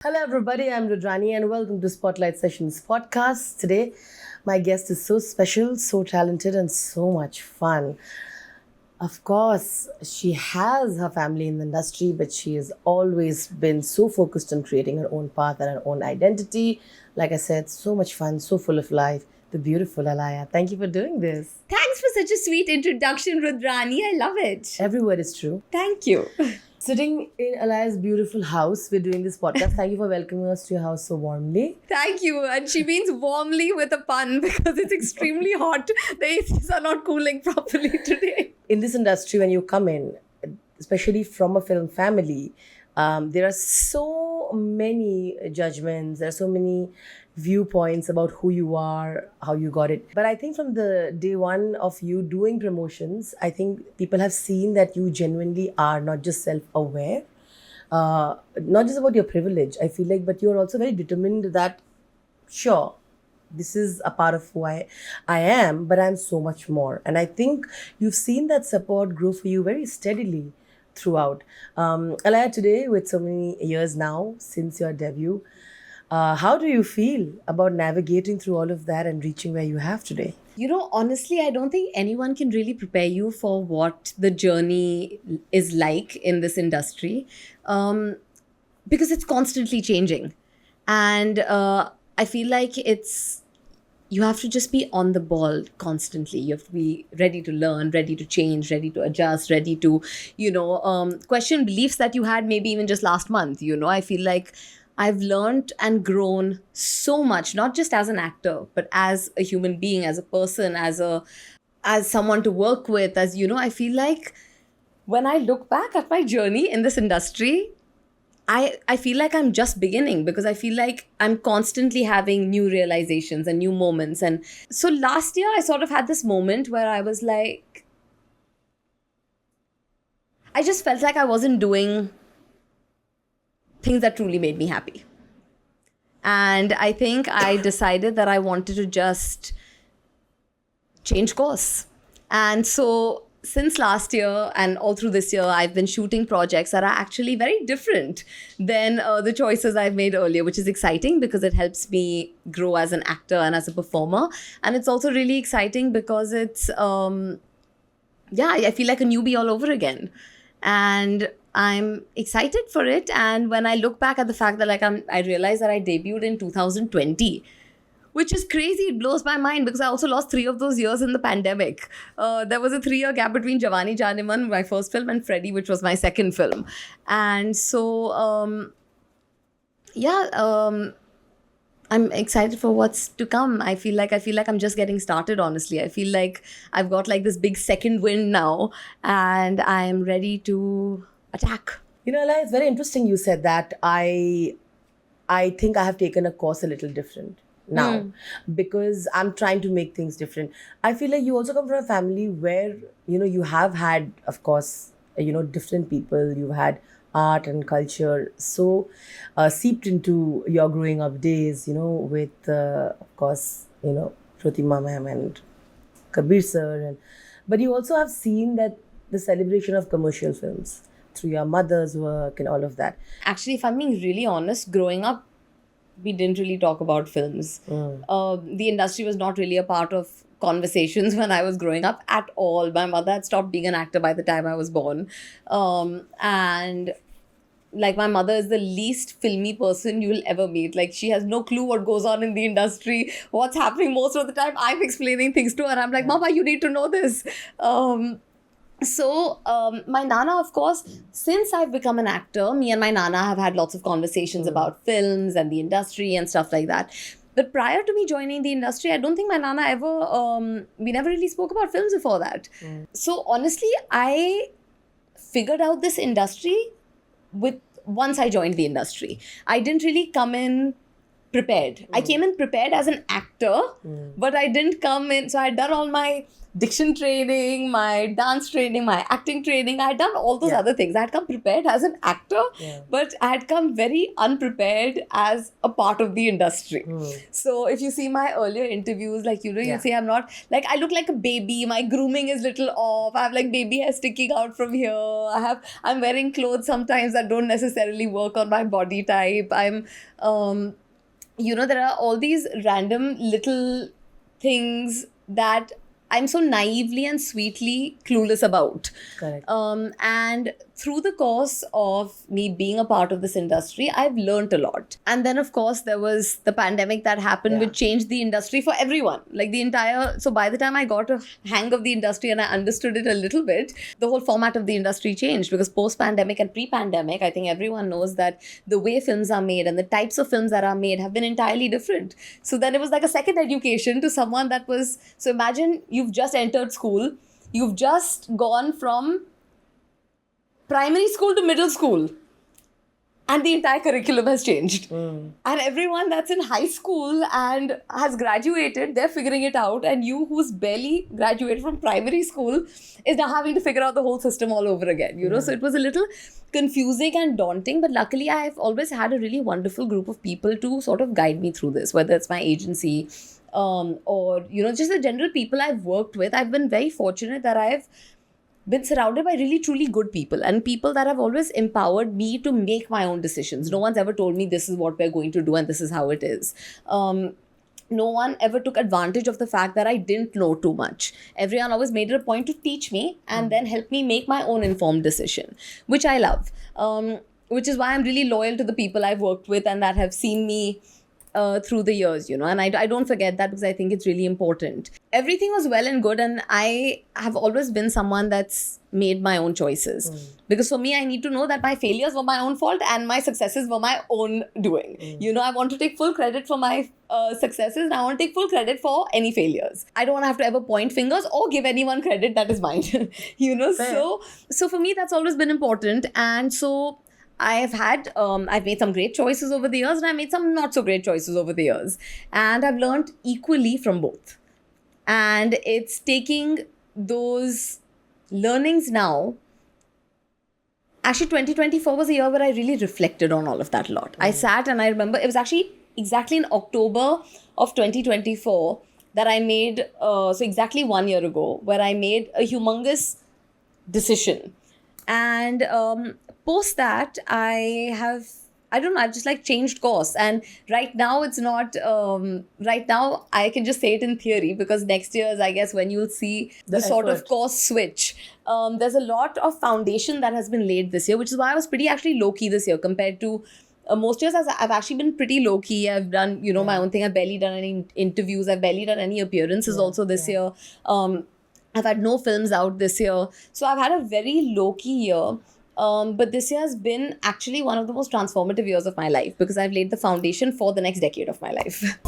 Hello, everybody. I'm Rudrani, and welcome to Spotlight Sessions podcast. Today, my guest is so special, so talented, and so much fun. Of course, she has her family in the industry, but she has always been so focused on creating her own path and her own identity. Like I said, so much fun, so full of life. The beautiful Alaya. Thank you for doing this. Thanks for such a sweet introduction, Rudrani. I love it. Every word is true. Thank you. Sitting in Alaya's beautiful house, we're doing this podcast. Thank you for welcoming us to your house so warmly. Thank you. And she means warmly with a pun because it's extremely hot. The ACs are not cooling properly today. In this industry, when you come in, especially from a film family, there are so many judgments, there are so many viewpoints about who you are, how you got it. But I think from the day one of you doing promotions, I think people have seen that you genuinely are not just self-aware, not just about your privilege, I feel like, but you're also very determined that, sure, this is a part of who I am, but I'm so much more. And I think you've seen that support grow for you very steadily throughout. Alaya, today, with so many years now since your debut, how do you feel about navigating through all of that and reaching where you have today? Honestly, I don't think anyone can really prepare you for what the journey is like in this industry because it's constantly changing. And I feel like you have to just be on the ball constantly. You have to be ready to learn, ready to change, ready to adjust, ready to, question beliefs that you had maybe even just last month. I feel like I've learned and grown so much, not just as an actor, but as a human being, as a person, as someone to work with, I feel like when I look back at my journey in this industry, I feel like I'm just beginning because I feel like I'm constantly having new realizations and new moments. And so last year, I sort of had this moment where I was like, I just felt like I wasn't doing things that truly made me happy. And I think I decided that I wanted to just change course. And so since last year and all through this year, I've been shooting projects that are actually very different than the choices I've made earlier, which is exciting because it helps me grow as an actor and as a performer. And it's also really exciting because it's, I feel like a newbie all over again. And I'm excited for it. And when I look back at the fact that I realized that I debuted in 2020, which is crazy. It blows my mind because I also lost 3 of those years in the pandemic. There was a 3-year gap between Jawani Janeman, my first film, and Freddie, which was my second film. And so, I'm excited for what's to come. I feel like I'm just getting started, honestly. I feel like I've got like this big second wind now and I'm ready to attack. Alaya, it's very interesting you said that. I think I have taken a course a little different now because I'm trying to make things different. I feel like you also come from a family where, you have had, of course, different people. You've had art and culture so seeped into your growing up days, with, of course, Pratima ma'am and Kabir sir. But you also have seen that the celebration of commercial films through your mother's work and all of that. Actually, if I'm being really honest, growing up, we didn't really talk about films. The industry was not really a part of conversations when I was growing up at all. My mother had stopped being an actor by the time I was born. And like my mother is the least filmy person you'll ever meet. Like she has no clue what goes on in the industry, what's happening. Most of the time I'm explaining things to her. I'm like, Mama, you need to know this. So my Nana, of course, since I've become an actor, me and my Nana have had lots of conversations about films and the industry and stuff like that. But prior to me joining the industry, I don't think my Nana ever, we never really spoke about films before that. So honestly, I figured out this industry once I joined the industry. I didn't really come in prepared. I came in prepared as an actor, but I didn't come in. So I had done all my diction training, my dance training, my acting training. I had done all those other things. I had come prepared as an actor, but I had come very unprepared as a part of the industry. So if you see my earlier interviews, like, you know, you see I'm not, like, I look like a baby. My grooming is little off. I have like baby hair sticking out from here. I'm wearing clothes sometimes that don't necessarily work on my body type. You know, there are all these random little things that I'm so naively and sweetly clueless about. Correct. And through the course of me being a part of this industry, I've learned a lot. And then, of course, there was the pandemic that happened, which changed the industry for everyone. Like so by the time I got a hang of the industry and I understood it a little bit, the whole format of the industry changed, because post-pandemic and pre-pandemic, I think everyone knows that the way films are made and the types of films that are made have been entirely different. So then it was like a second education to someone that was, so imagine you've just entered school, you've just gone from primary school to middle school, and the entire curriculum has changed. And everyone that's in high school and has graduated, they're figuring it out, and you who's barely graduated from primary school is now having to figure out the whole system all over again, you know. So it was a little confusing and daunting, but luckily I've always had a really wonderful group of people to sort of guide me through this, whether it's my agency or, you know, just the general people I've worked with. I've been very fortunate that I've been surrounded by really truly good people, and people that have always empowered me to make my own decisions. No one's ever told me this is what we're going to do and this is how it is. No one ever took advantage of the fact that I didn't know too much. Everyone always made it a point to teach me and then help me make my own informed decision, which I love. Which is why I'm really loyal to the people I've worked with and that have seen me through the years, you know, and I don't forget that, because I think it's really important. Everything was well and good, and I have always been someone that's made my own choices. Because for me, I need to know that my failures were my own fault and my successes were my own doing. You know, I want to take full credit for my successes, and I want to take full credit for any failures. I don't want to have to ever point fingers or give anyone credit that is mine. You know, so for me, that's always been important. And so I've made some great choices over the years, and I made some not so great choices over the years. And I've learned equally from both. And it's taking those learnings now. Actually, 2024 was a year where I really reflected on all of that a lot. I sat and I remember it was actually exactly in October of 2024 that I made, so exactly 1 year ago, where I made a humongous decision. And post that, I've just like changed course. And right now it's not, right now I can just say it in theory, because next year is, I guess, when you'll see the sort of course switch. There's a lot of foundation that has been laid this year, which is why I was pretty actually low-key this year compared to most years. I've actually been pretty low-key. I've done, you know, my own thing. I've barely done any interviews. I've barely done any appearances also this year. I've had no films out this year. So I've had a very low-key year. But this year has been actually one of the most transformative years of my life, because I've laid the foundation for the next decade of my life.